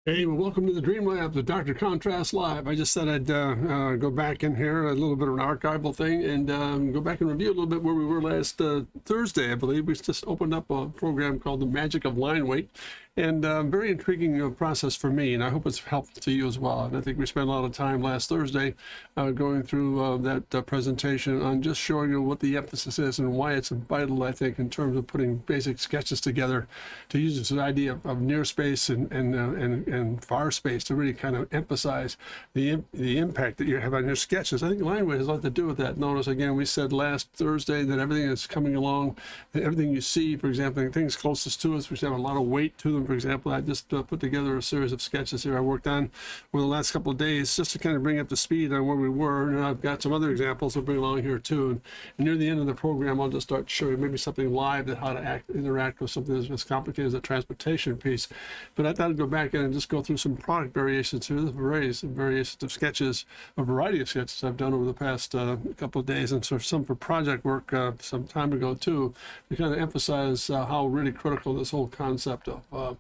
Hey, well, welcome to the Dream Lab, the Dr. Contrast Live. I just said I'd go back in here, a little bit of an archival thing, and go back and review a little bit where we were last Thursday, I believe. We just opened up a program called The Magic of Line Weight, and very intriguing process for me, and I hope it's helpful to you as well. And I think we spent a lot of time last Thursday going through that presentation on just showing you what the emphasis is and why it's vital, I think, in terms of putting basic sketches together to use this idea of near space and far space to really kind of emphasize the impact that you have on your sketches. I think line weight has a lot to do with that. Notice again, we said last Thursday that everything is coming along, everything you see, for example, things closest to us, which have a lot of weight to them. For example, I just put together a series of sketches here I worked on over the last couple of days just to kind of bring up the speed on where we were. And I've got some other examples I'll bring along here too. And near the end of the program, I'll just start showing maybe something live that how to interact with something that's as complicated as a transportation piece. But I thought I'd go back in and just go through some product variations here. There's variations of sketches, a variety of sketches I've done over the past couple of days, and sort of some for project work some time ago too, to kind of emphasize how really critical this whole concept of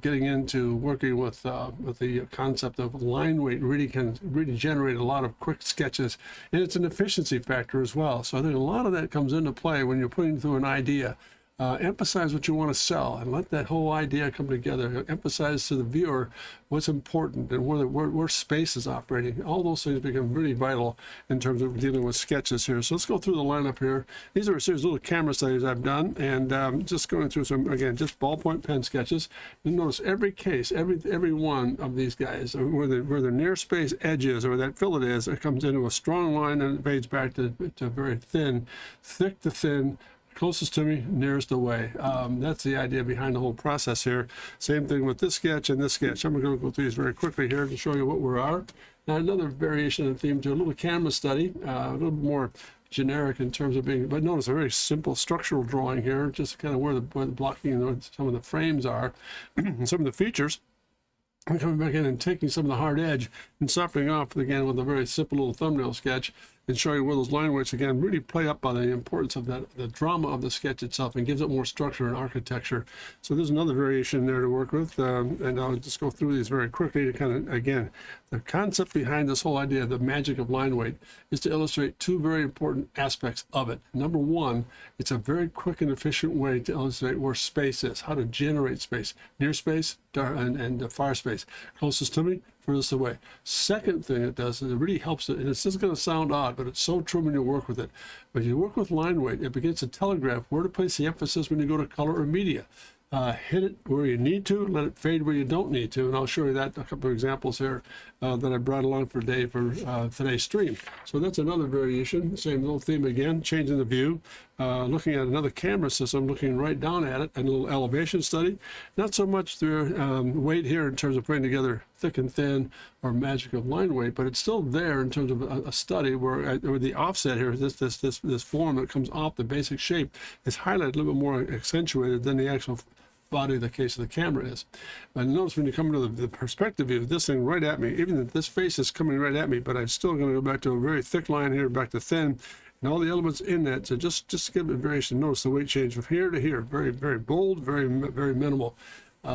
getting into working with the concept of line weight really can generate a lot of quick sketches, and it's an efficiency factor as well. So I think a lot of that comes into play when you're putting through an idea. Emphasize what you want to sell and let that whole idea come together. Emphasize to the viewer what's important and where space is operating. All those things become really vital in terms of dealing with sketches here. So let's go through the lineup here. These are a series of little camera studies I've done, and just going through some, again, just ballpoint pen sketches. You notice every case, every one of these guys, where the near space edge is, or where that fillet is, it comes into a strong line and it fades back to very thin, thick to thin, closest to me, nearest away. That's the idea behind the whole process here. Same thing with this sketch and this sketch. I'm going to go through these very quickly here to show you what we are. Now, another variation of the theme to a little camera study, a little bit more generic in terms of being, but notice a very simple structural drawing here, just kind of where the blocking and some of the frames are, and some of the features. I'm coming back in and taking some of the hard edge and softening off again with a very simple little thumbnail sketch and showing you where those line weights again really play up on the importance of the drama of the sketch itself and gives it more structure and architecture. So there's another variation there to work with, and I'll just go through these very quickly to kind of, again, the concept behind this whole idea of the magic of line weight is to illustrate two very important aspects of it. Number one, it's a very quick and efficient way to illustrate where space is, how to generate space, near space and far space, closest to me, furthest away. Second thing it does is it really helps it, and it's just going to sound odd, but it's so true when you work with it. When you work with line weight, it begins to telegraph where to place the emphasis when you go to color or media. Hit it where you need to, let it fade where you don't need to, and I'll show you that a couple of examples here that I brought along for today's stream. So that's another variation, same little theme again, changing the view, looking at another camera system, looking right down at it, and a little elevation study. Not so much the weight here in terms of putting together thick and thin or magic of line weight, but it's still there in terms of a study where the offset here, this form that comes off the basic shape, is highlighted a little bit more accentuated than the actual body of the case of the camera is. But notice when you come to the perspective view, this thing right at me, even if this face is coming right at me, but I'm still going to go back to a very thick line here, back to thin, and all the elements in that. So just to give it a variation, notice the weight change from here to here, very, very bold, very, very minimal.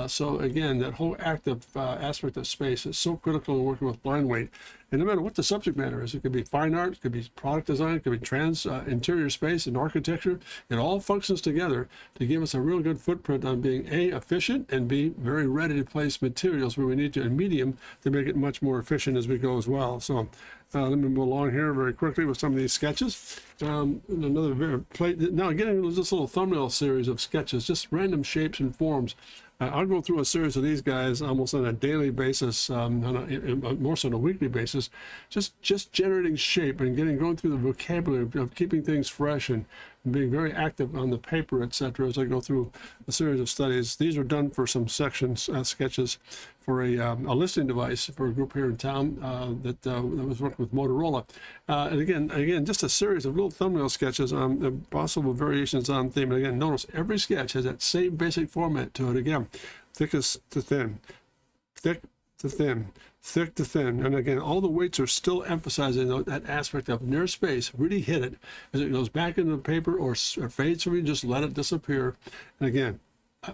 So again, that whole active aspect of space is so critical in working with line weight. And no matter what the subject matter is, it could be fine art, it could be product design, it could be interior space and architecture. It all functions together to give us a real good footprint on being A, efficient, and B, very ready to place materials where we need to, and medium, to make it much more efficient as we go as well. So let me move along here very quickly with some of these sketches. Another plate. Now getting into this little thumbnail series of sketches, just random shapes and forms. I'll go through a series of these guys almost on a daily basis, more so on a weekly basis, just generating shape and going through the vocabulary of keeping things fresh and being very active on the paper, etc. as I go through a series of studies. These are done for some sections, sketches for a listening device for a group here in town that was working with Motorola. And again, just a series of little thumbnail sketches on possible variations on theme. And again, notice every sketch has that same basic format to it. Again, thickest to thin, thick to thin, thick to thin. And again, all the weights are still emphasizing that aspect of near space. Really hit it as it goes back into the paper or fades from you, just let it disappear. And again,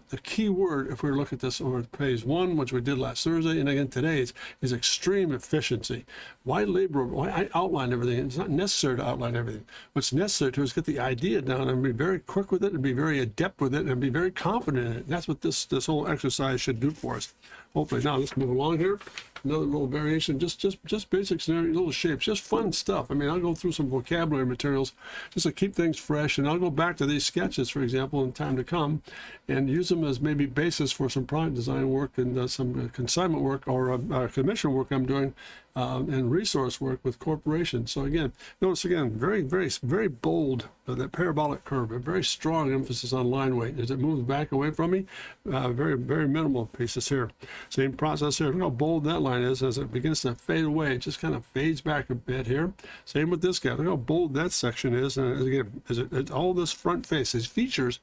the key word, if we look at this over phase one, which we did last Thursday, and again today, is extreme efficiency. Why labor? Why I outline everything? It's not necessary to outline everything. What's necessary to is get the idea down and be very quick with it, and be very adept with it, and be very confident in it. And that's what this whole exercise should do for us. Hopefully, now let's move along here. Another little variation, just basic scenario, little shapes, just fun stuff. I mean, I'll go through some vocabulary materials just to keep things fresh, and I'll go back to these sketches, for example, in time to come, and use them as maybe basis for some product design work and some consignment work or commission work I'm doing, and resource work with corporations. So again, notice again, very bold, that parabolic curve, a very strong emphasis on line weight. As it moves back away from me, very minimal pieces here. Same process here. Look how bold that line is as it begins to fade away. It just kind of fades back a bit here. Same with this guy. Look how bold that section is. And again, it's all this front face, these features,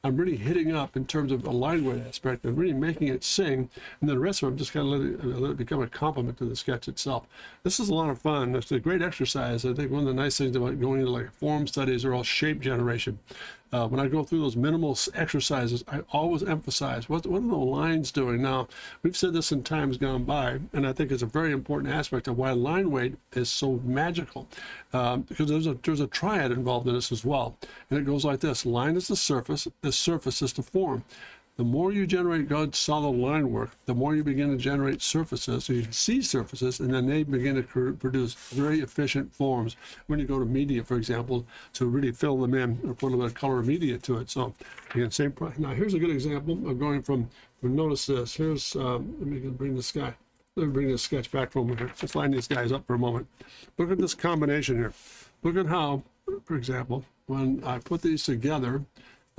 I'm really hitting up in terms of the line weight aspect and really making it sing. And then the rest of them just kind of let it become a complement to the sketch itself. This is a lot of fun. It's a great exercise. I think one of the nice things about going into like form studies are all shape generation. When I go through those minimal exercises, I always emphasize what are the lines doing. Now, we've said this in times gone by, and I think it's a very important aspect of why line weight is so magical, because there's a triad involved in this as well, and it goes like this: line is the surface is the form. The more you generate good, solid line work, the more you begin to generate surfaces. So you can see surfaces, and then they begin to produce very efficient forms when you go to media, for example, to really fill them in or put a little bit of color media to it. So again, same. Now here's a good example of going from. Notice this. Here's let me bring this guy. Let me bring this sketch back from here. Just line these guys up for a moment. Look at this combination here. Look at how, for example, when I put these together.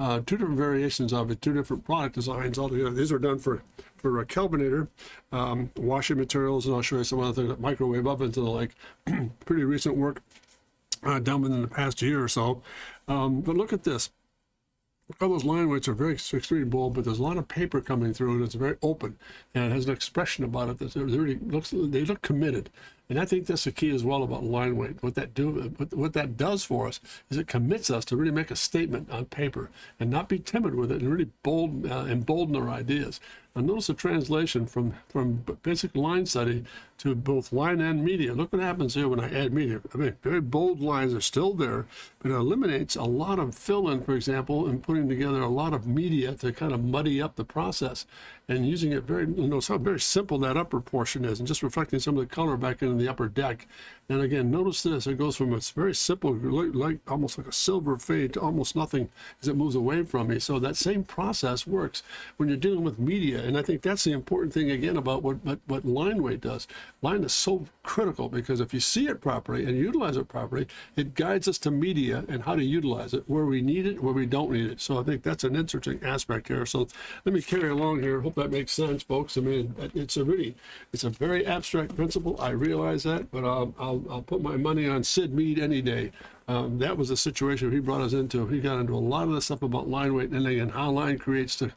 Two different variations of it, two different product designs altogether. These are done for a Kelvinator, washing materials, and I'll show you some other things, like microwave ovens and the like. Pretty recent work done within the past year or so. But look at this. Look how those line weights are very extremely bold, but there's a lot of paper coming through, and it's very open, and it has an expression about it that really they look committed. And I think that's the key as well about line weight. What that does for us is it commits us to really make a statement on paper and not be timid with it, and really embolden our ideas. And notice the translation from basic line study to both line and media. Look what happens here when I add media. I mean, very bold lines are still there, but it eliminates a lot of fill-in, for example, and putting together a lot of media to kind of muddy up the process, and using it so very simple that upper portion is, and just reflecting some of the color back into the upper deck. And again, notice this, it goes from it's very simple, like almost like a silver fade to almost nothing as it moves away from me. So that same process works when you're dealing with media. And I think that's the important thing again about what line weight does. Line is so critical because if you see it properly and utilize it properly, it guides us to media and how to utilize it, where we need it, where we don't need it. So I think that's an interesting aspect here. So let me carry along here. Hope that makes sense, folks. I mean, it's a very abstract principle. I realize that, but I'll put my money on Sid Mead any day. That was the situation he brought us into. He got into a lot of the stuff about line weight and again how line creates the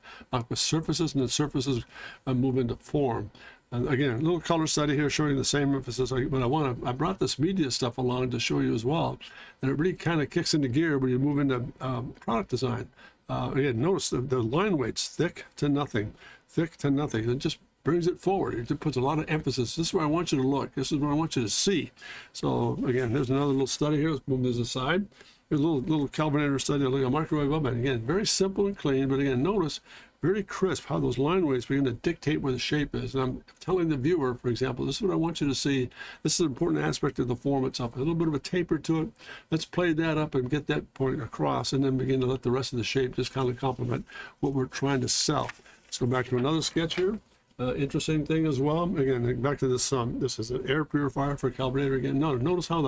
surfaces, and the surfaces move into form. And again, a little color study here showing the same emphasis. But I brought this media stuff along to show you as well. And it really kind of kicks into gear when you move into product design. Again, notice the line weight's thick to nothing. It just brings it forward. It puts a lot of emphasis. This is where I want you to look. This is where I want you to see. So again, there's another little study here. Let's move this aside. Here's a little Kelvinator study. Look at a microwave oven. Again, very simple and clean, but again, notice very crisp how those line weights begin to dictate where the shape is. And I'm telling the viewer, for example, this is what I want you to see. This is an important aspect of the form itself. A little bit of a taper to it. Let's play that up and get that point across, and then begin to let the rest of the shape just kind of complement what we're trying to sell. Let's go back to another sketch here. Interesting thing as well. Again, back to this. This is an air purifier for Kelvinator again. Notice how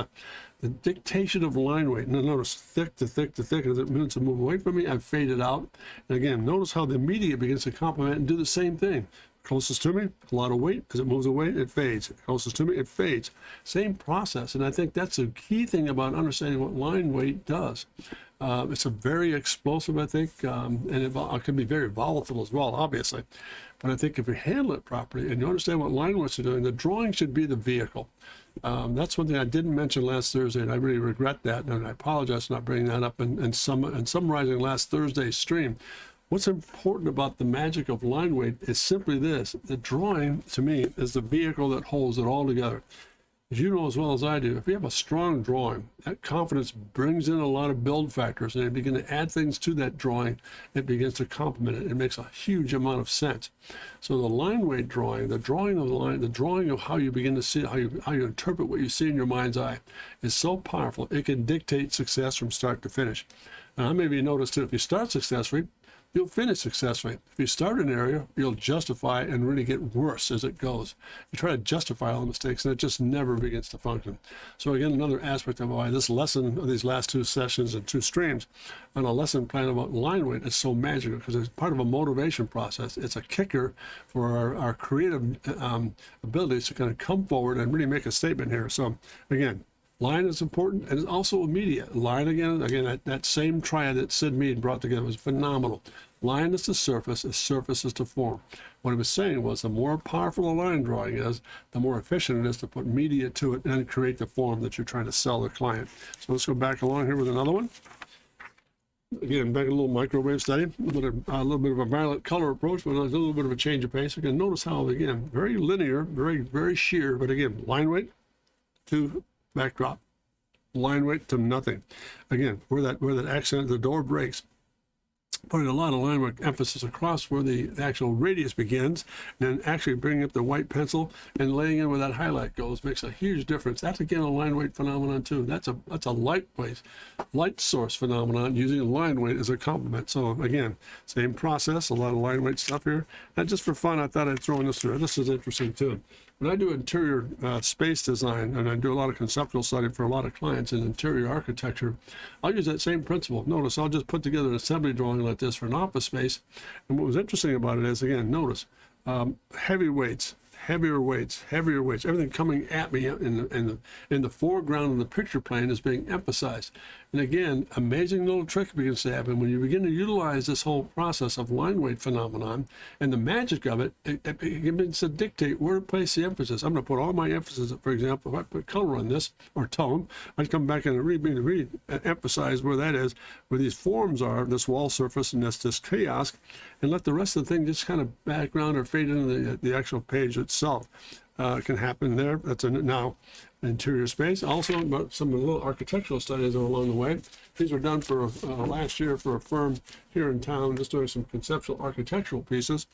the dictation of line weight. Now notice thick to thick to thick. As it begins to move away from me, I've faded out. And again, notice how the media begins to complement and do the same thing. Closest to me, a lot of weight. As it moves away, it fades. Closest to me, it fades. Same process. And I think that's a key thing about understanding what line weight does. It's a very explosive, I think, and it can be very volatile as well, obviously. But I think if you handle it properly and you understand what line weights are doing, the drawing should be the vehicle. That's one thing I didn't mention last Thursday, and I really regret that, and I apologize for not bringing that up and summarizing last Thursday's stream. What's important about the magic of line weight is simply this: the drawing, to me, is the vehicle that holds it all together. As you know as well as I do, if you have a strong drawing, that confidence brings in a lot of build factors, and you begin to add things to that drawing, it begins to complement it. It makes a huge amount of sense. So the line weight drawing, the drawing of the line, the drawing of how you begin to see, how you interpret what you see in your mind's eye is so powerful, it can dictate success from start to finish. And maybe you notice too, if you start successfully, you'll finish successfully. If you start an area, you'll justify and really get worse as it goes. You try to justify all the mistakes, and it just never begins to function. So again, another aspect of why this lesson, of these last 2 sessions and 2 streams, on a lesson plan about line weight is so magical, because it's part of a motivation process. It's a kicker for our creative abilities to kind of come forward and really make a statement here. So again, line is important, and it's also immediate. Line, again, that same triad that Sid Mead brought together was phenomenal. Line is the surface is the form. What he was saying was the more powerful a line drawing is, the more efficient it is to put media to it and create the form that you're trying to sell the client. So let's go back along here with another one. Again, back a little microwave study, a little bit of a violet color approach, but a little bit of a change of pace. Again, notice how, again, very linear, very sheer, but again, line weight to backdrop, line weight to nothing. Again, where that accent, the door breaks, putting a lot of line weight emphasis across where the actual radius begins, and then actually bringing up the white pencil and laying in where that highlight goes makes a huge difference. That's again a line weight phenomenon too. That's a light source phenomenon using line weight as a complement. So again, same process, a lot of line weight stuff here. And just for fun, I thought I'd throw in this through. This is interesting too. When I do interior space design, and I do a lot of conceptual study for a lot of clients in interior architecture, I'll use that same principle. Notice I'll just put together an assembly drawing like this for an office space. And what was interesting about it is, again, notice heavy weights, heavier weights, everything coming at me in the foreground of the picture plane is being emphasized. And again, amazing little trick begins to happen when you begin to utilize this whole process of line weight phenomenon, and the magic of it, it begins to dictate where to place the emphasis. I'm going to put all my emphasis, for example, if I put color on this, or tone, I'd come back and really emphasize where that is, where these forms are, this wall surface and this kiosk, and let the rest of the thing just kind of background or fade into the actual page itself. Can happen there. That's now interior space. Also, some of the little architectural studies along the way. These were done for last year for a firm here in town, just doing some conceptual architectural pieces.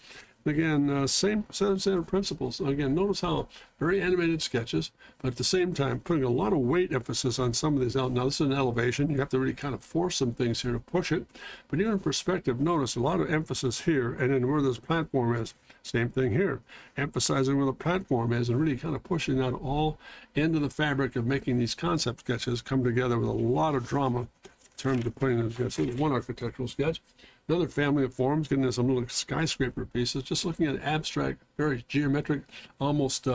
Again, same set of principles. Again, notice how very animated sketches, but at the same time, putting a lot of weight emphasis on some of these. Now, this is an elevation. You have to really kind of force some things here to push it. But even in perspective, notice a lot of emphasis here, and then where this platform is. Same thing here, emphasizing where the platform is and really kind of pushing that all into the fabric of making these concept sketches come together with a lot of drama in terms of putting them together. So there's one architectural sketch. Another family of forms, getting into some little skyscraper pieces, just looking at abstract, very geometric, almost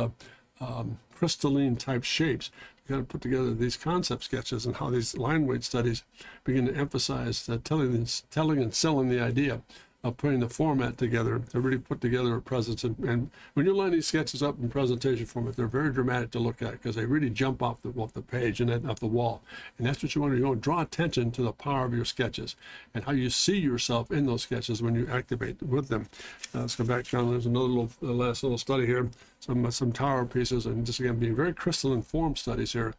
crystalline type shapes. You got to put together these concept sketches and how these line weight studies begin to emphasize telling and selling the idea of putting the format together to really put together a presence. And when you line these sketches up in presentation format, they're very dramatic to look at because they really jump off the page and off the wall. And that's what you want to do. You want to draw attention to the power of your sketches and how you see yourself in those sketches when you activate with them. Let's go back down. There's another last little study here. Some tower pieces, and just again being very crystalline form studies here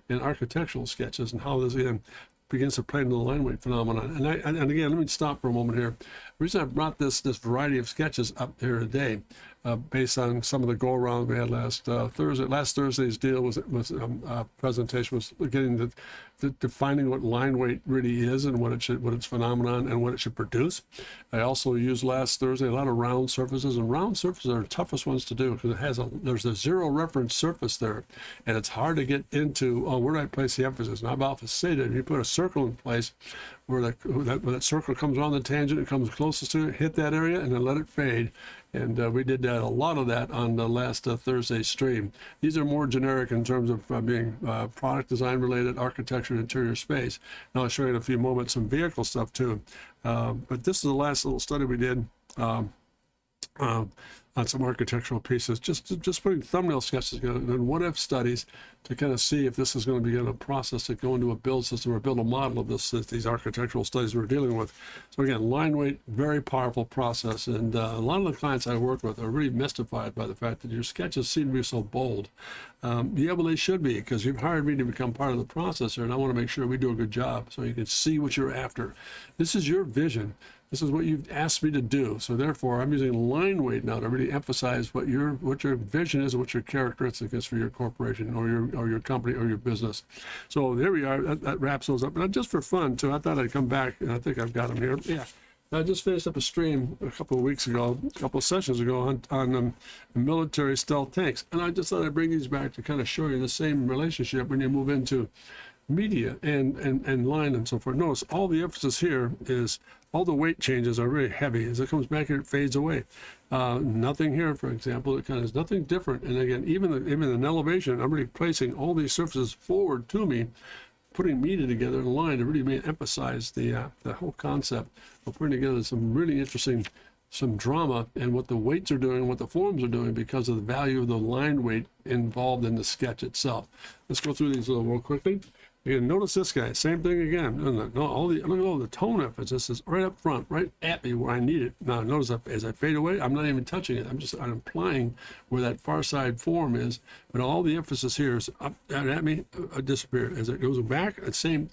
in architectural sketches, and how this again begins to play into the line weight phenomenon. And again, let me stop for a moment here. The reason I brought this variety of sketches up here today, based on some of the go-around we had last Thursday. Last Thursday's deal was presentation was getting the defining what line weight really is and what its phenomenon and what it should produce. I also used last Thursday a lot of round surfaces, and round surfaces are the toughest ones to do because there's a zero reference surface there, and it's hard to get into where do I place the emphasis. And I've often stated, if you put a circle in place where that circle comes on the tangent, it comes closest to it, hit that area, and then let it fade. And we did a lot of that on the last Thursday stream. These are more generic in terms of being product design related, architecture, and interior space. Now I'll show you in a few moments some vehicle stuff too. But this is the last little study we did on on some architectural pieces, just putting thumbnail sketches together and what if studies to kind of see if this is going to be in a process to go into a build system or build a model of these architectural studies we're dealing with. So again, line weight, very powerful process, and a lot of the clients I work with are really mystified by the fact that your sketches seem to be so bold. Yeah, well, they should be, because you've hired me to become part of the process here, and I want to make sure we do a good job so you can see what you're after. This is your vision. This is what you've asked me to do. So therefore, I'm using line weight now to really emphasize what your vision is and what your characteristic is for your corporation or your company or your business. So there we are. That wraps those up. And just for fun, too, I thought I'd come back, and I think I've got them here. Yeah. I just finished up a stream a couple of weeks ago, a couple of sessions ago on military stealth tanks. And I just thought I'd bring these back to kind of show you the same relationship when you move into media and line and so forth. Notice all the emphasis here is all the weight changes are really heavy. As it comes back here, it fades away. Nothing here, for example, it kind of is nothing different. And again, even in elevation, I'm really placing all these surfaces forward to me, putting media together in a line to really emphasize the whole concept of putting together some really interesting, some drama and what the weights are doing, what the forms are doing because of the value of the line weight involved in the sketch itself. Let's go through these a little more quickly. Again, notice this guy, same thing again. Look at all the tone emphasis is right up front, right at me where I need it. Now notice as I fade away, I'm not even touching it. I'm implying where that far side form is, but all the emphasis here is up at me, disappear. As it goes back, same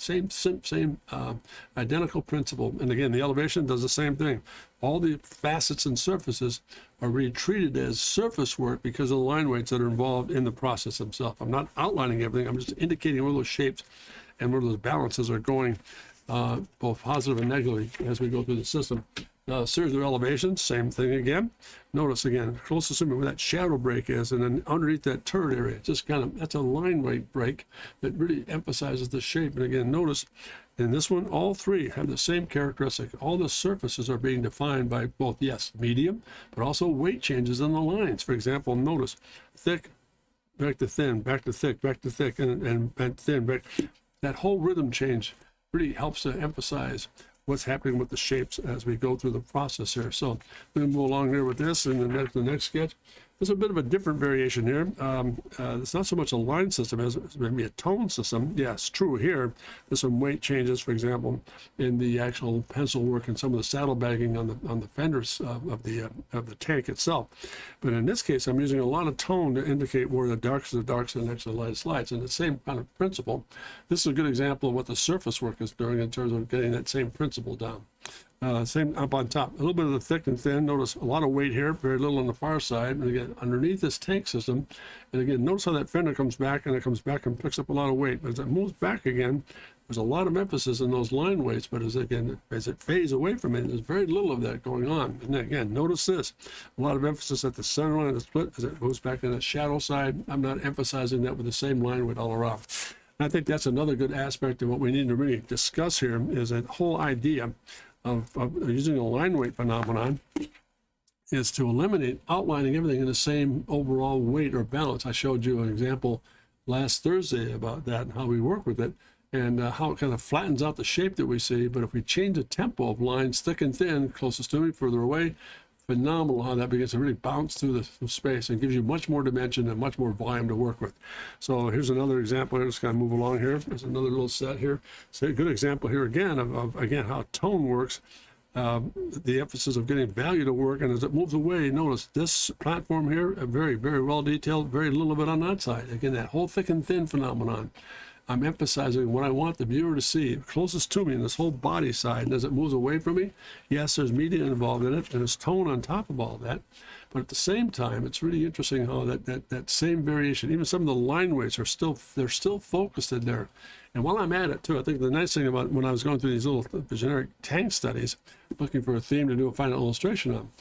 identical principle. And again, the elevation does the same thing. All the facets and surfaces are really treated as surface work because of the line weights that are involved in the process themselves. I'm not outlining everything. I'm just indicating where those shapes and where those balances are going, both positive and negatively as we go through the system. Now, a series of elevations, same thing again. Notice again, closest to me where that shadow break is, and then underneath that turret area, just kind of, that's a line weight break that really emphasizes the shape. And again, notice in this one, all three have the same characteristic. All the surfaces are being defined by both, yes, medium, but also weight changes in the lines. For example, notice thick, back to thin, back to thick, back to thick, and back to thin. Back. That whole rhythm change really helps to emphasize what's happening with the shapes as we go through the process here. So we're going to move along here with this, and the next sketch. There's a bit of a different variation here. It's not so much a line system as maybe a tone system. Yes, true here. There's some weight changes, for example, in the actual pencil work and some of the saddlebagging on the fenders of the tank itself. But in this case, I'm using a lot of tone to indicate where the darks are the darks and the next to the lightest lights. And the same kind of principle. This is a good example of what the surface work is doing in terms of getting that same principle down. Same up on top, a little bit of the thick and thin. Notice a lot of weight here, very little on the far side. And again, underneath this tank system, and again, notice how that fender comes back, and it comes back and picks up a lot of weight. But as it moves back again, there's a lot of emphasis in those line weights, but as it fades away from it, there's very little of that going on. And again, notice this, a lot of emphasis at the center line of the split as it moves back to the shadow side. I'm not emphasizing that with the same line weight all around. And I think that's another good aspect of what we need to really discuss here is that whole idea of using a line weight phenomenon is to eliminate outlining everything in the same overall weight or balance. I showed you an example last Thursday about that and how we work with it and how it kind of flattens out the shape that we see. But if we change the tempo of lines thick and thin, closest to me, further away, phenomenal how that begins to really bounce through the space and gives you much more dimension and much more volume to work with. So here's another example. I'm just going to move along here. There's another little set here. So a good example here again of again how tone works, the emphasis of getting value to work. And as it moves away, notice this platform here, very, very well detailed, very little bit on that side. Again, that whole thick and thin phenomenon. I'm emphasizing what I want the viewer to see closest to me in this whole body side. And as it moves away from me, yes, there's media involved in it and there's tone on top of all that. But at the same time, it's really interesting how that same variation, even some of the line weights they're still focused in there. And while I'm at it too, I think the nice thing about when I was going through these little generic tank studies, looking for a theme to do a final illustration on,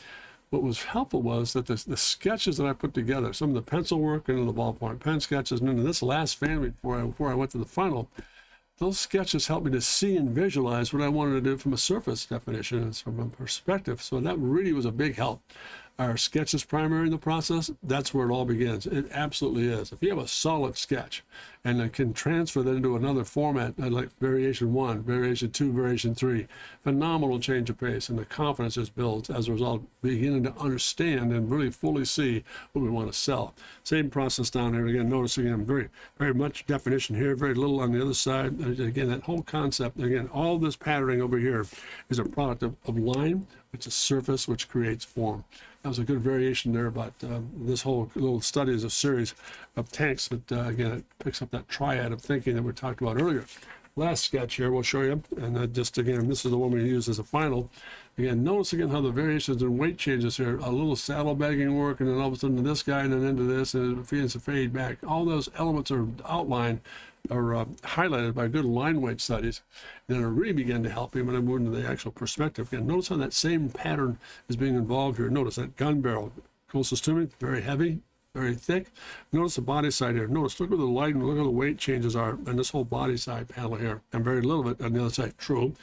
what was helpful was that the sketches that I put together, some of the pencil work and the ballpoint pen sketches, and then this last family before I went to the final, those sketches helped me to see and visualize what I wanted to do from a surface definition and from a perspective. So that really was a big help. Are sketches primary in the process? That's where it all begins. It absolutely is. If you have a solid sketch and it can transfer that into another format, like variation 1, variation 2, variation 3, phenomenal change of pace, and the confidence just builds as a result, beginning to understand and really fully see what we want to sell. Same process down here. Again, notice again, very much definition here, very little on the other side. Again, that whole concept, again, all this patterning over here is a product of line, which is surface, which creates form. That was a good variation there about this whole little study is a series of tanks that, again, it picks up that triad of thinking that we talked about earlier. Last sketch here we'll show you, and just again, this is the one we use as a final. Again, notice again how the variations in weight changes here. A little saddlebagging work, and then all of a sudden to this guy, and then into this, and it begins to fade back. All those elements are outlined or highlighted by good line weight studies, and then it really began to help him when I moved into the actual perspective. Again, notice how that same pattern is being involved here. Notice that gun barrel closest to me, very heavy, very thick. Notice the body side here. Notice, look where the light and look how the weight changes are on this whole body side panel here, and very little of it on the other side. True,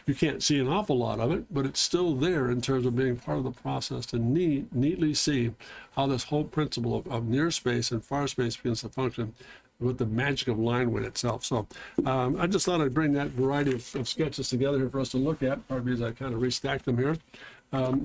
you can't see an awful lot of it, but it's still there in terms of being part of the process to neatly see how this whole principle of near space and far space begins to function with the magic of line weight itself. So I just thought I'd bring that variety of sketches together here for us to look at, pardon me as I kind of restack them here.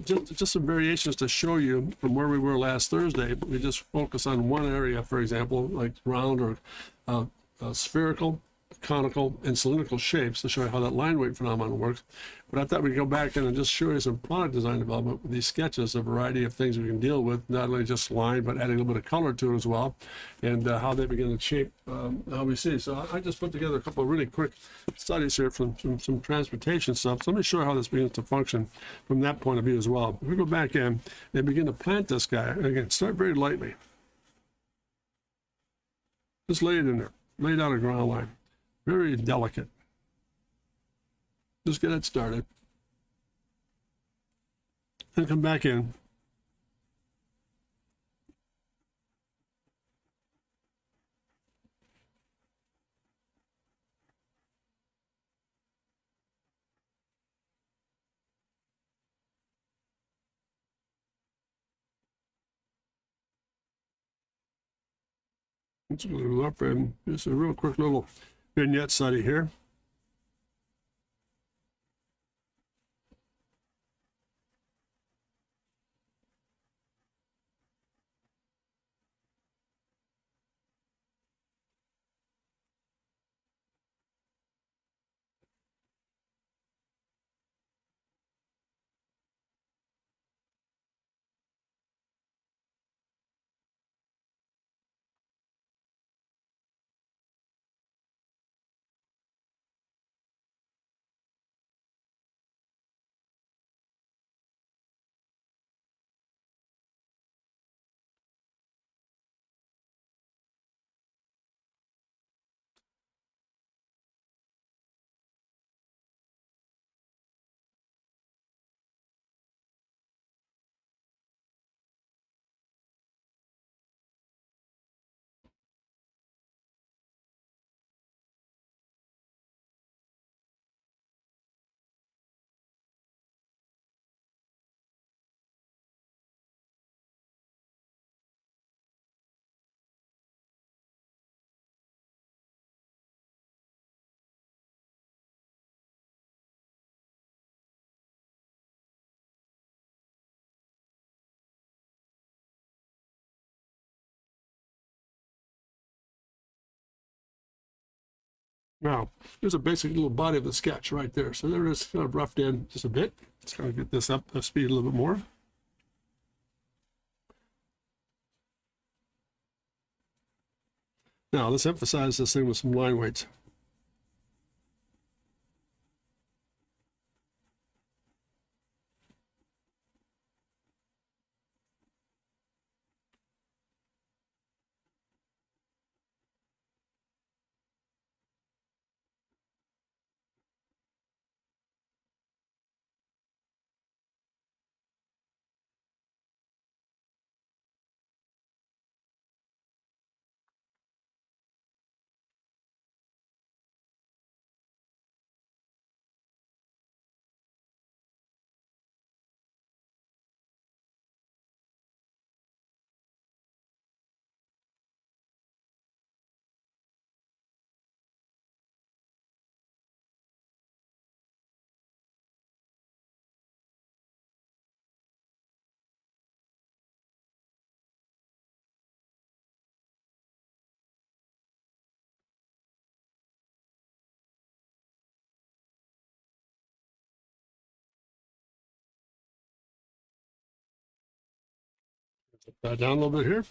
Just some variations to show you from where we were last Thursday. We just focus on one area, for example, like round or spherical, conical, and cylindrical shapes to show you how that line weight phenomenon works. But I thought we'd go back in and just show you some product design development with these sketches, a variety of things we can deal with, not only just line, but adding a little bit of color to it as well, and how they begin to shape how we see. So I just put together a couple of really quick studies here from some transportation stuff. So let me show you how this begins to function from that point of view as well. If we go back in and begin to plant this guy, again, start very lightly. Just lay it in there, lay down a ground line. Very delicate. Just get it started. Then come back in. Let's go up and just a real quick little vignette study here. Now, there's a basic little body of the sketch right there. So there it is, kind of roughed in just a bit. Let's kind of get this up to speed a little bit more. Now, let's emphasize this thing with some line weights. Down a little bit here.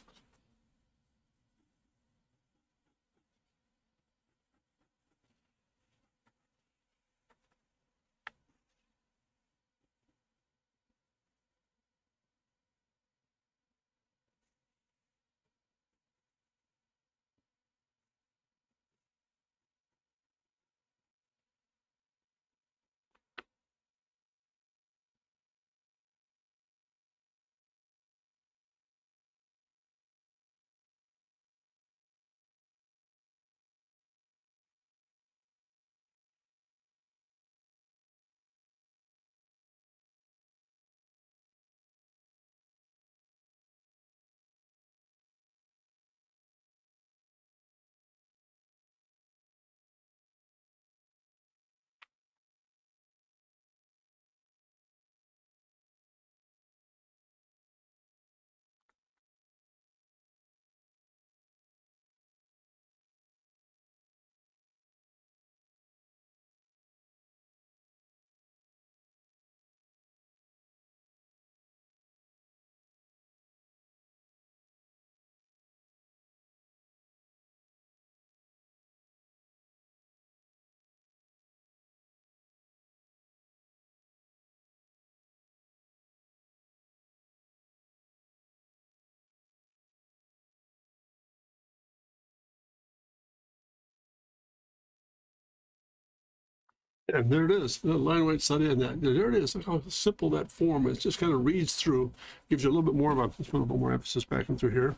And there it is, the line weight study, and that there it is. Look how simple that form is. Just kind of reads through, gives you a little bit more of let's put a little more emphasis back in through here,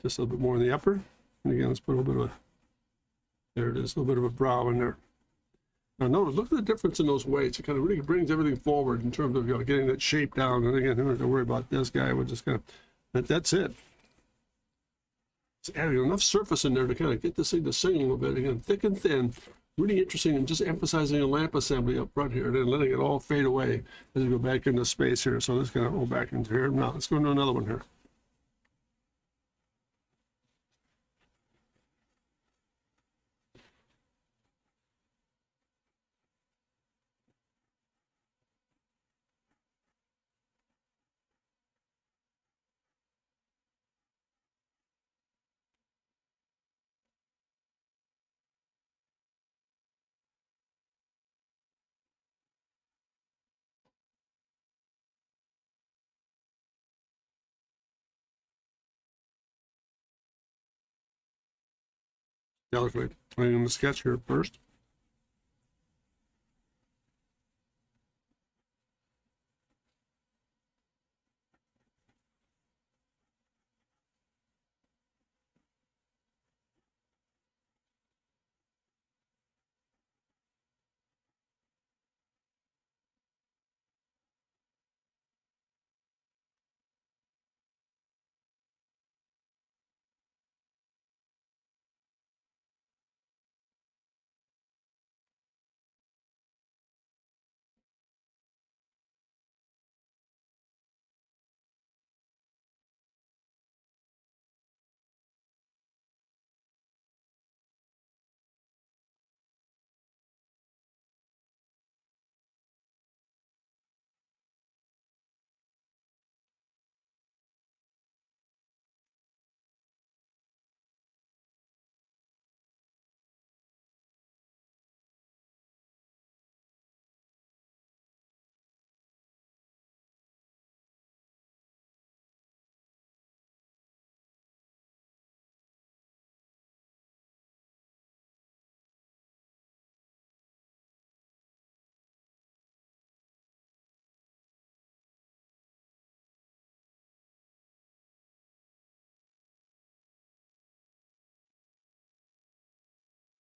just a little bit more in the upper. And again, let's put a little bit of there it is, a little bit of a brow in there. Now notice, look at the difference in those weights. It kind of really brings everything forward in terms of getting that shape down. And again, I'm not going to worry about this guy. We're just kind of that's it. It's adding enough surface in there to kind of get this thing to sing a little bit. Again, thick and thin. Really interesting, and just emphasizing a lamp assembly up front here, and then letting it all fade away as we go back into space here. So let's kind of go back into here. Now let's go into another one here. Yeah, let's wait. Playing in the sketch here first.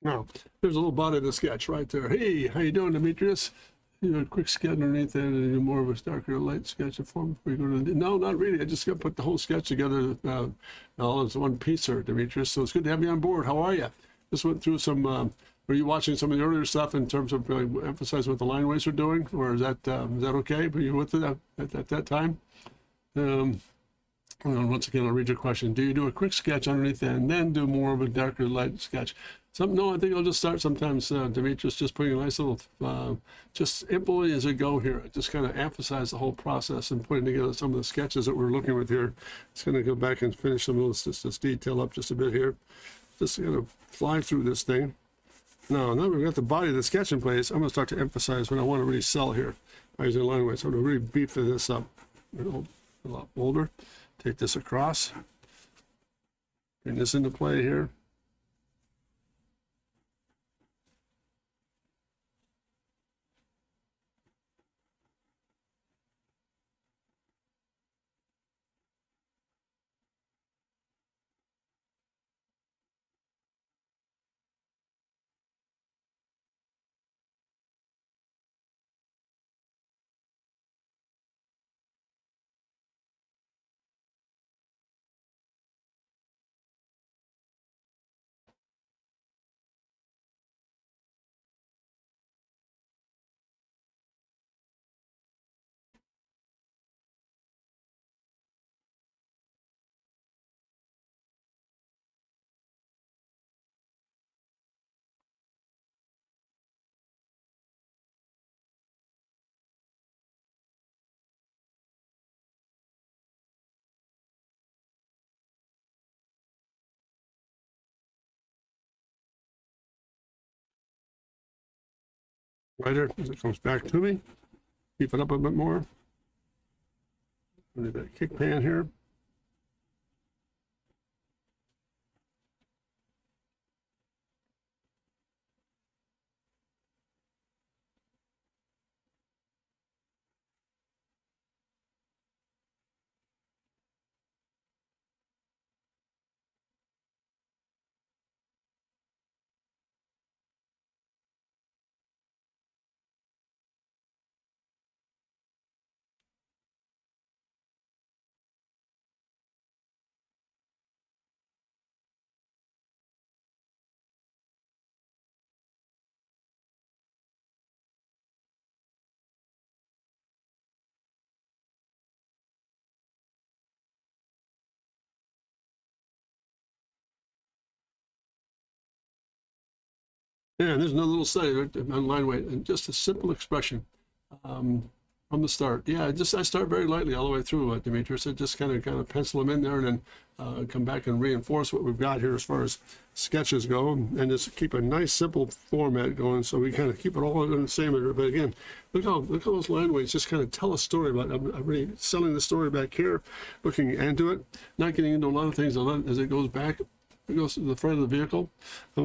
Now, there's a little body of the sketch right there. Hey, how you doing, Demetrius? You know, a quick sketch underneath that, and do more of a darker light sketch of form before you go to the. No, not really. I just got to put the whole sketch together all as one piece here, Demetrius. So it's good to have you on board. How are you? Just went through some. Were you watching some of the earlier stuff in terms of emphasizing what the line weights are doing, or is that okay? Were you with it at that time? And once again, I'll read your question. Do you do a quick sketch underneath that and then do more of a darker light sketch? No, I think I'll just start sometimes, Demetrius, just putting a nice little, just implement as we go here. Just kind of emphasize the whole process and putting together some of the sketches that we're looking with here. It's going to go back and finish some of this detail up just a bit here. Just going to fly through this thing. Now we've got the body of the sketch in place. I'm going to start to emphasize what I want to really sell here. I use a line weight, so I'm going to really beef this up a lot bolder. Take this across, bring this into play here. Lighter as it comes back to me. Keep it up a bit more. Need that kick pan here. Yeah, and there's another little study right on line weight, and just a simple expression from the start. Yeah, I start very lightly all the way through, Demetrius. I just kind of pencil them in there, and then come back and reinforce what we've got here as far as sketches go, and just keep a nice simple format going. So we kind of keep it all in the same order. But again, look how those line weights just kind of tell a story about. I'm really selling the story back here, looking into it, not getting into a lot of things as it goes back. It goes to the front of the vehicle.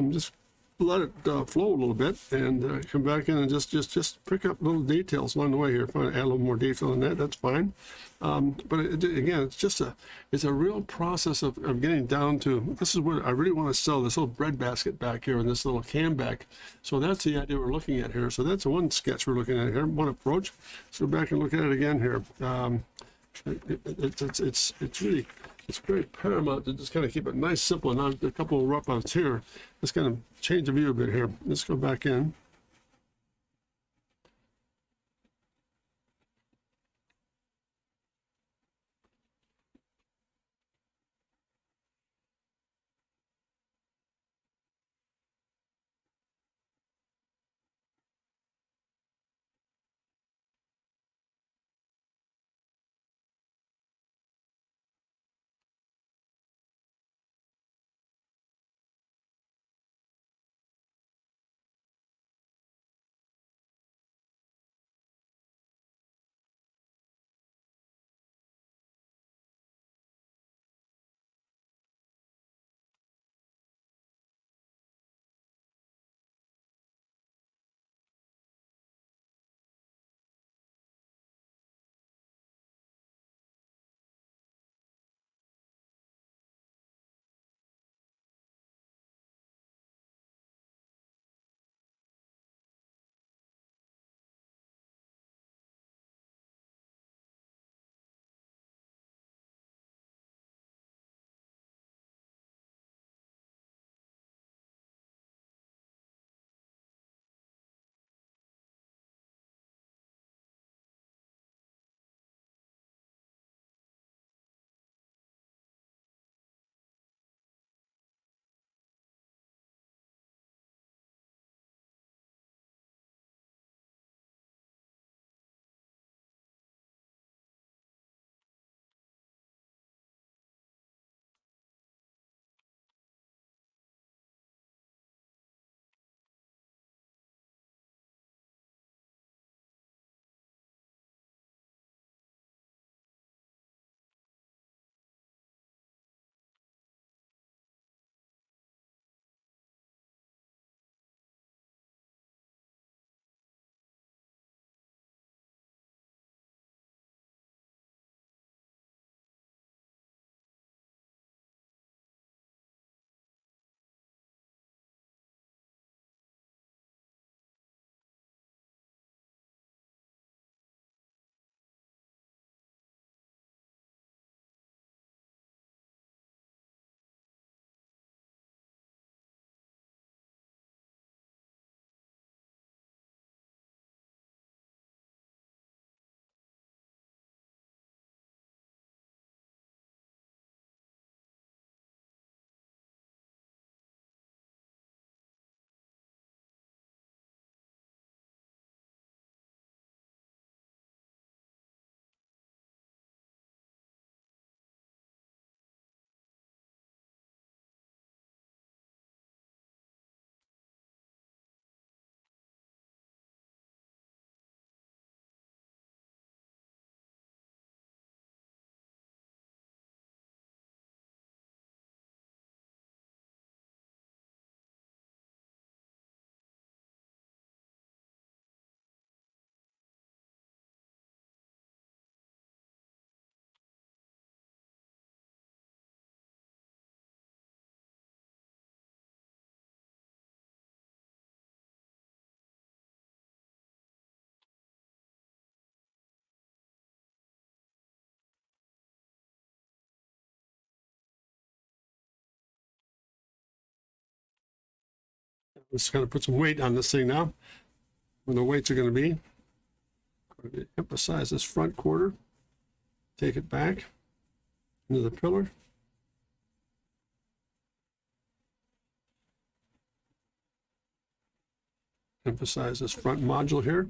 Just let it flow a little bit and come back in and just pick up little details along the way here. If I want to add a little more detail in that, that's fine. But again, it's a real process of getting down to, this is what I really want to sell, this little bread basket back here and this little can back. So that's the idea we're looking at here. So that's one sketch we're looking at here, one approach. Let's go back and look at it again here. It's very paramount to just kind of keep it nice, simple, and not a couple of rough outs here. Let's kind of change the view a bit here. Let's go back in. Let's kind of put some weight on this thing now. Where the weights are going to be. Going to emphasize this front quarter. Take it back into the pillar. Emphasize this front module here.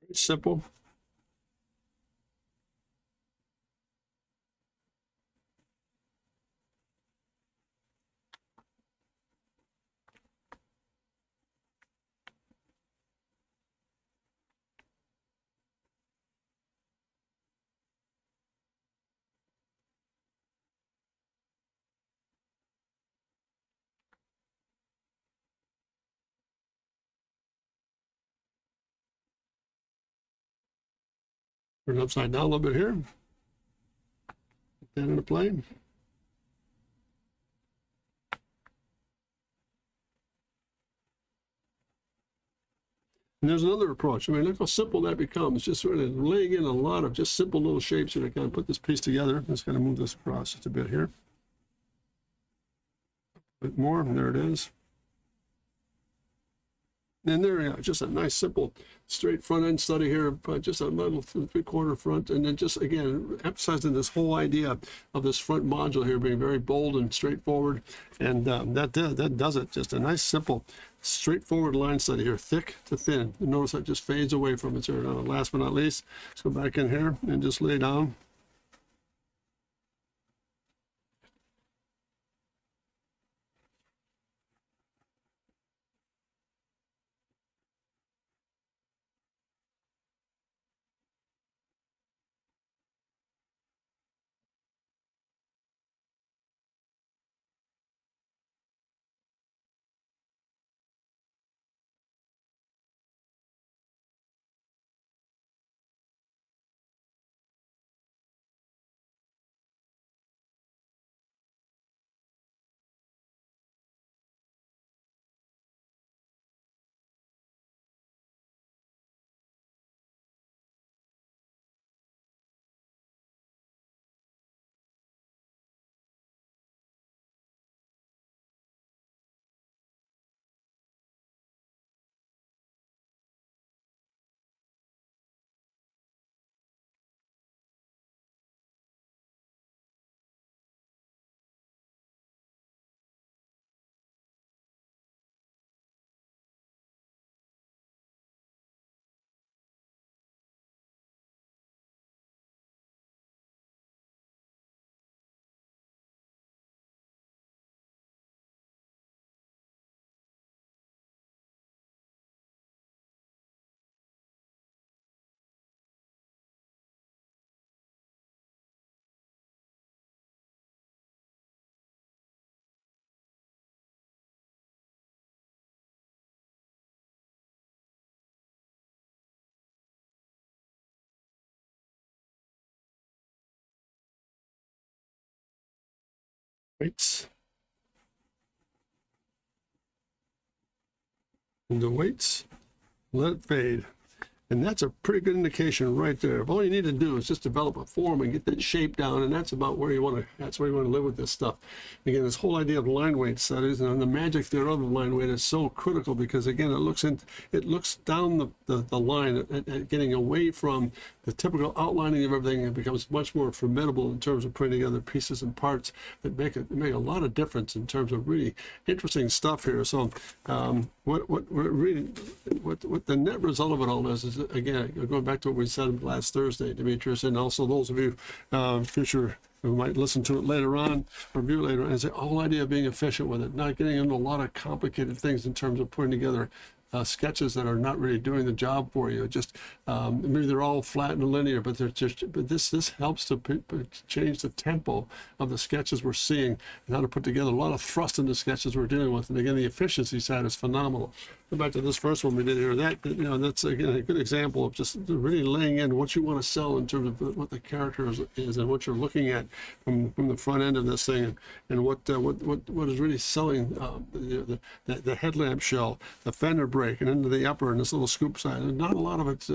Very simple. Turn it upside down a little bit here. Put that into play. And there's another approach. I mean, look how simple that becomes. Just sort of laying in a lot of just simple little shapes here to kind of put this piece together. Let's kind of move this across just a bit here. A bit more, and there it is. And there, yeah, just a nice, simple, straight front end study here, but just a little 3/4 front, and then just again emphasizing this whole idea of this front module here being very bold and straightforward, and that does it. Just a nice, simple, straightforward line study here, thick to thin. And notice that just fades away from it. So last but not least, let's go back in here and just lay down. Weights. And the weights, let it fade. And that's a pretty good indication right there. If all you need to do is just develop a form and get that shape down, and that's about where you want to live with this stuff. Again, this whole idea of line weight studies and the magic thereof of line weight is so critical because again, it looks down the line at getting away from the typical outlining of everything. It becomes much more formidable in terms of putting together pieces and parts that make a lot of difference in terms of really interesting stuff here. So what the net result of it all is again, going back to what we said last Thursday, Demetrius, and also those of you future who might listen to it later on, review later on, is the whole idea of being efficient with it, not getting into a lot of complicated things in terms of putting together sketches that are not really doing the job for you. Just maybe they're all flat and linear, but this helps to change the tempo of the sketches we're seeing and how to put together a lot of thrust in the sketches we're dealing with. And again, the efficiency side is phenomenal. Go back to this first one we did here. That's again a good example of just really laying in what you want to sell in terms of what the character is and what you're looking at from the front end of this thing, and what is really selling the headlamp shell, the fender brake, and into the upper and this little scoop side. And not a lot of it.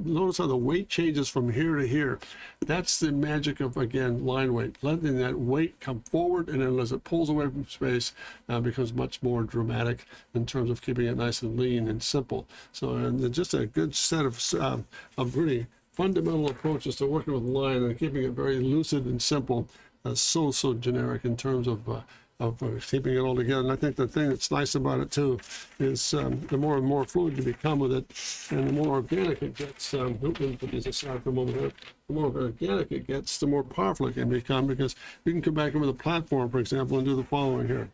Notice how the weight changes from here to here. That's the magic of, again, line weight, letting that weight come forward, and then as it pulls away from space, becomes much more dramatic in terms of keeping it nice and lean and simple. So just a good set of really fundamental approaches to working with line and keeping it very lucid and simple. So generic in terms of keeping it all together. And I think the thing that's nice about it too is the more and more fluid you become with it, and the more organic it gets. Let me put these aside for a moment here. The more organic it gets, the more powerful it can become, because you can come back in with a platform, for example, and do the following here.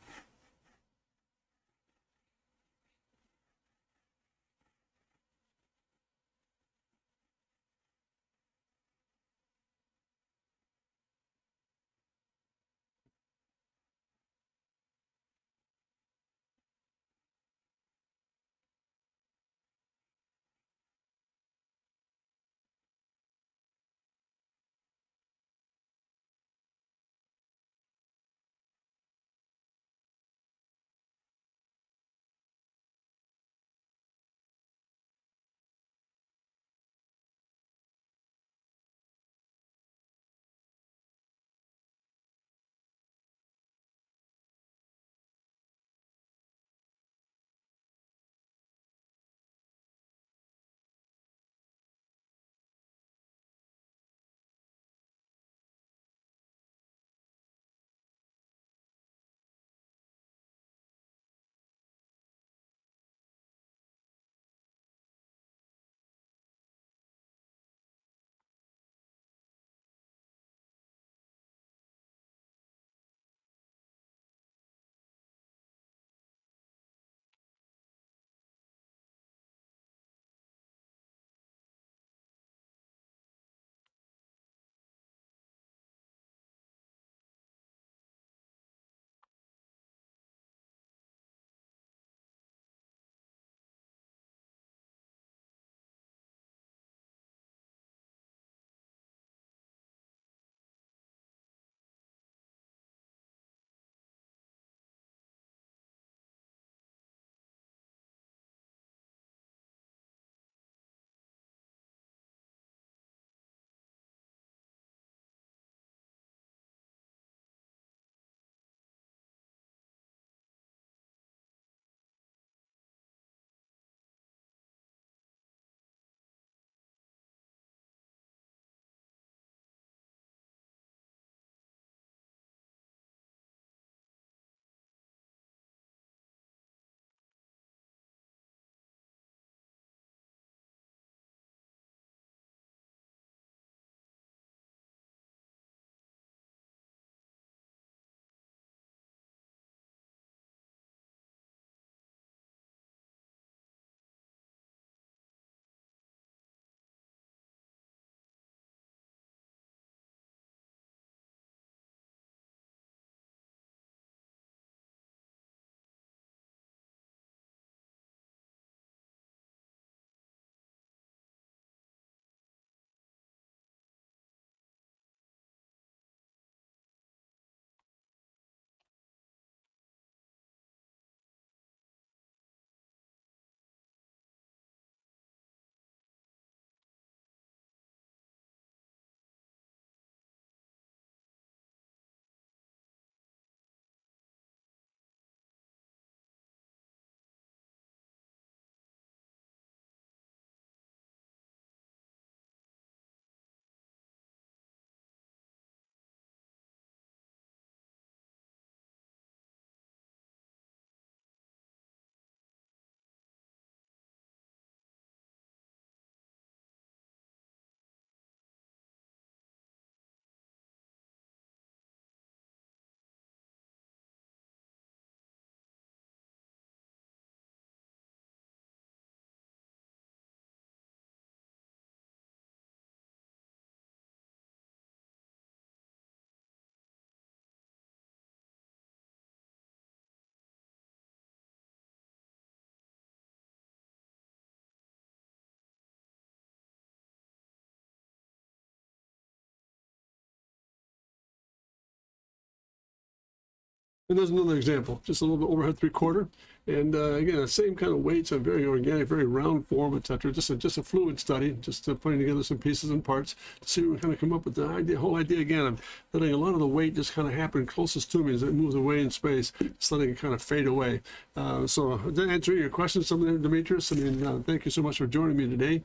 And there's another example, just a little bit overhead 3/4. And again, the same kind of weights, a very organic, very round form, etc. Just a fluid study, just putting together some pieces and parts to see what we kind of come up with. The whole idea again of letting a lot of the weight just kind of happen closest to me as it moves away in space, just letting it kind of fade away. So to answer your questions, some of them, Demetrius, I mean, thank you so much for joining me today.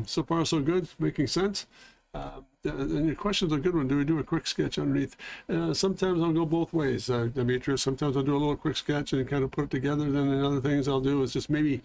So far, so good, making sense. And your question's a good one. Do we do a quick sketch underneath? Sometimes I'll go both ways, Demetrius. Sometimes I'll do a little quick sketch and kind of put it together. Then the other things I'll do is just maybe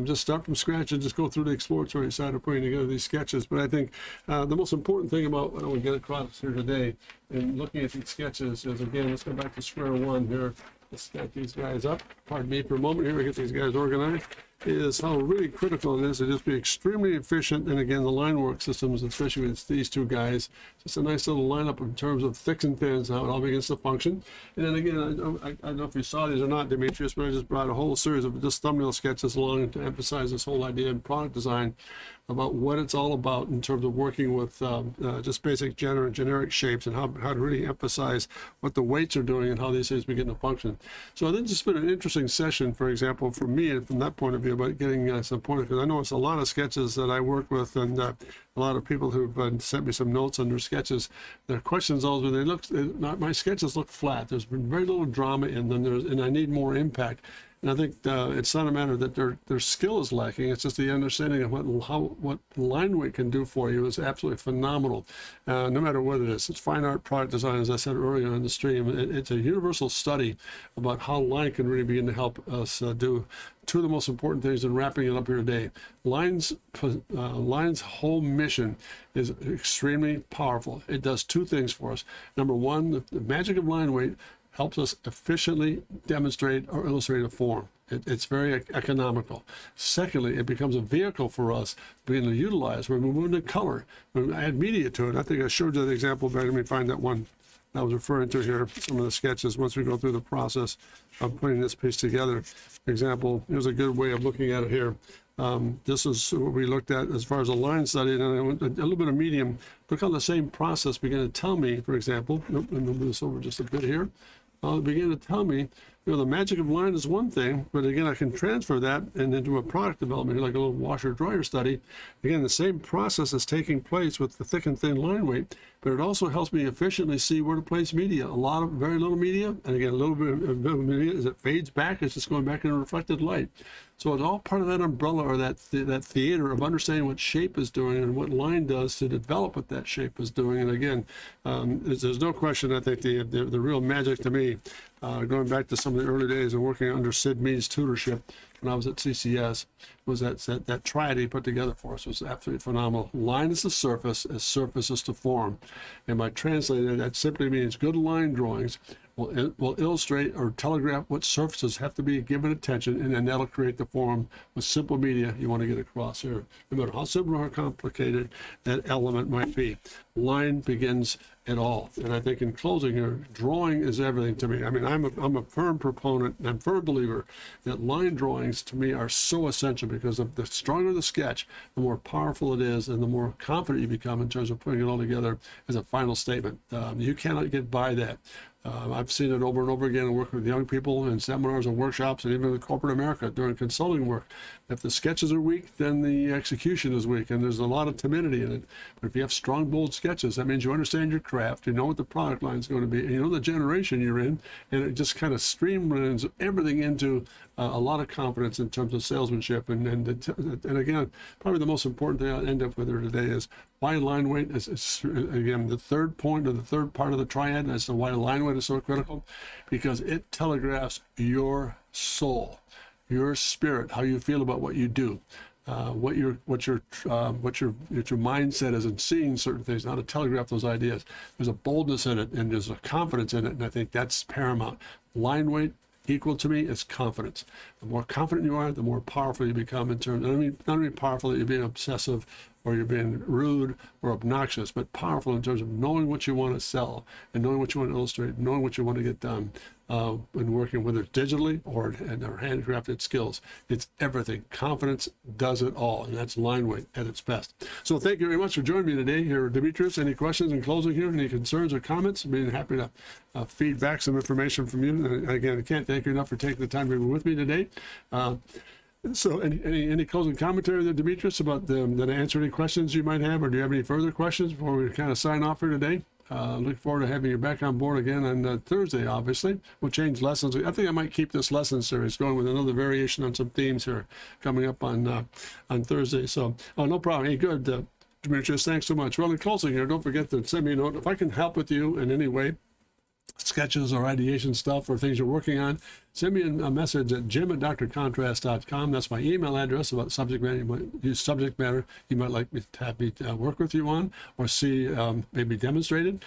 just start from scratch and just go through the exploratory side of putting together these sketches. But I think the most important thing about what we get across here today in looking at these sketches is, again, let's go back to square one here. Let's stack these guys up. Pardon me for a moment here. We get these guys organized. Is how really critical it is to just be extremely efficient. And again, the line work systems, especially with these two guys, just a nice little lineup in terms of thicks and thins, how it all begins to function. And then again, I don't know if you saw these or not, Demetrius, but I just brought a whole series of just thumbnail sketches along to emphasize this whole idea in product design about what it's all about in terms of working with just basic generic shapes and how to really emphasize what the weights are doing and how these things begin to function. So I think it's been an interesting session, for example, for me, and from that point of view, about getting some pointers, because I know it's a lot of sketches that I work with, and a lot of people who've sent me some notes on their sketches. Their questions always been, my sketches look flat. There's been very little drama in them, and I need more impact. And I think it's not a matter that their skill is lacking. It's just the understanding of what line weight can do for you is absolutely phenomenal. No matter what it is, it's fine art, product design, as I said earlier in the stream. It's a universal study about how line can really begin to help us do two of the most important things in wrapping it up here today. Line's whole mission is extremely powerful. It does two things for us. Number one, the magic of line weight helps us efficiently demonstrate or illustrate a form. It's very economical. Secondly, it becomes a vehicle for us being to utilize when we move into color, when we add media to it. I think I showed you the example, but let me find that one I was referring to here, some of the sketches once we go through the process of putting this piece together. For example, here's a good way of looking at it here. This is what we looked at as far as a line study, and I went a little bit of medium. Look how the same process began to tell me, for example, let me move this over just a bit here. It began to tell me, the magic of line is one thing, but again, I can transfer that and into a product development, like a little washer dryer study. Again, the same process is taking place with the thick and thin line weight, but it also helps me efficiently see where to place media. Very little media, and again, a little bit of media, as it fades back, it's just going back into reflected light. So it's all part of that umbrella, or that theater of understanding what shape is doing and what line does to develop what that shape is doing. And again, there's no question, I think the real magic to me, going back to some of the early days of working under Sid Mead's tutorship when I was at CCS, was that triad he put together for us was absolutely phenomenal. Line is the surface, as surface is to form. And by translating that simply means good line drawings will illustrate or telegraph what surfaces have to be given attention, and then that'll create the form with simple media you want to get across here. No matter how simple or how complicated that element might be, line begins it all. And I think in closing here, drawing is everything to me. I mean, I'm a firm proponent and firm believer that line drawings to me are so essential, because of the stronger the sketch, the more powerful it is, and the more confident you become in terms of putting it all together as a final statement. You cannot get by that. I've seen it over and over again and working with young people in seminars and workshops, and even in corporate America during consulting work. If the sketches are weak, then the execution is weak, and there's a lot of timidity in it. But if you have strong, bold sketches, that means you understand your craft, you know what the product line is going to be, and you know the generation you're in, and it just kind of streamlines everything into a lot of confidence in terms of salesmanship. And again, probably the most important thing I'll end up with here today is why line weight is again the third point, or the third part of the triad as to why line weight is so critical, because it telegraphs your soul, your spirit, how you feel about what you do, what your mindset is in seeing certain things, how to telegraph those ideas. There's a boldness in it, and there's a confidence in it, and I think that's paramount. Line weight equal to me is confidence. The more confident you are, the more powerful you become in terms, not only powerful that you're being obsessive or you're being rude or obnoxious, but powerful in terms of knowing what you want to sell and knowing what you want to illustrate, knowing what you want to get done. When working, whether it's digitally or handcrafted skills, it's everything. Confidence does it all, and that's line weight at its best. So thank you very much for joining me today here, Demetrius. Any questions in closing here? Any concerns or comments? I'd be happy to feed back some information from you. And again, I can't thank you enough for taking the time to be with me today. So any closing commentary there, Demetrius, about that I answer any questions you might have, or do you have any further questions before we kind of sign off here today? Look forward to having you back on board again on Thursday, obviously. We'll change lessons. I think I might keep this lesson series going with another variation on some themes here coming up on Thursday. So, no problem. Hey, good. Demetrius, thanks so much. Well, in closing here, don't forget to send me a note. If I can help with you in any way, sketches or ideation stuff or things you're working on, send me a message at jim@drcontrast.com. That's my email address. About subject matter you might like me to have me work with you on or see maybe demonstrated.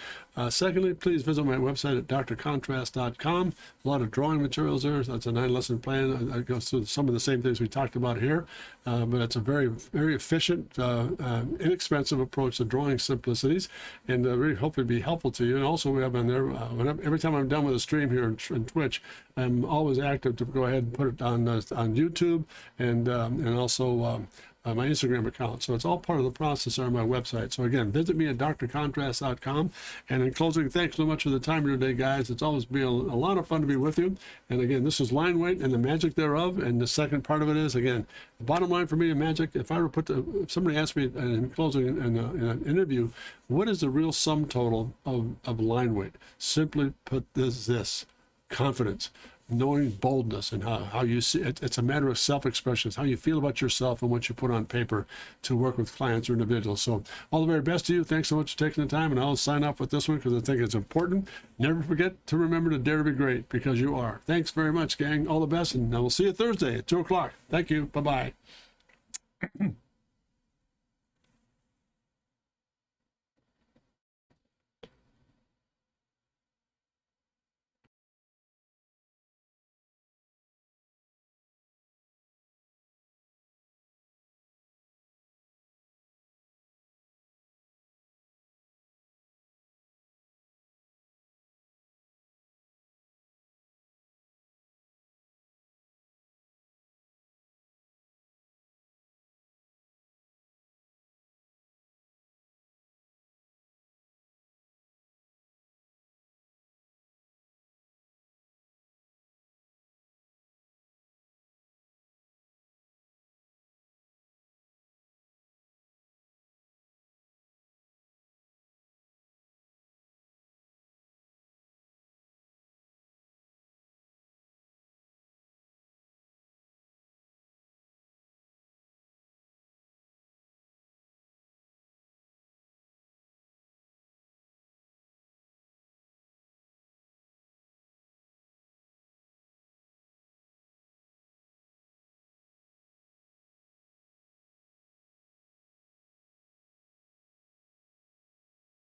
Secondly, please visit my website at drcontrast.com. A lot of drawing materials there. That's a 9-lesson plan. It goes through some of the same things we talked about here, but it's a very, very efficient, inexpensive approach to drawing simplicities, and really hopefully be helpful to you. And also we have on there, every time I'm done with a stream here in Twitch, I'm always active to go ahead and put it on YouTube and also my Instagram account. So it's all part of the process on my website. So again, visit me at drcontrast.com. And in closing, thanks so much for the time today, guys. It's always been a lot of fun to be with you. And again, this is line weight and the magic thereof. And the second part of it is, again, the bottom line for me in magic, if somebody asked me in closing in an interview, what is the real sum total of line weight? Simply put, this confidence, knowing boldness, and how you see it. It's a matter of self-expression. It's how you feel about yourself and what you put on paper to work with clients or individuals. So all the very best to you. Thanks so much for taking the time, and I'll sign off with this one because I think it's important. Never forget to remember to dare to be great, because you are. Thanks very much, gang. All the best, and I will see you Thursday at 2 o'clock. Thank you. Bye-bye.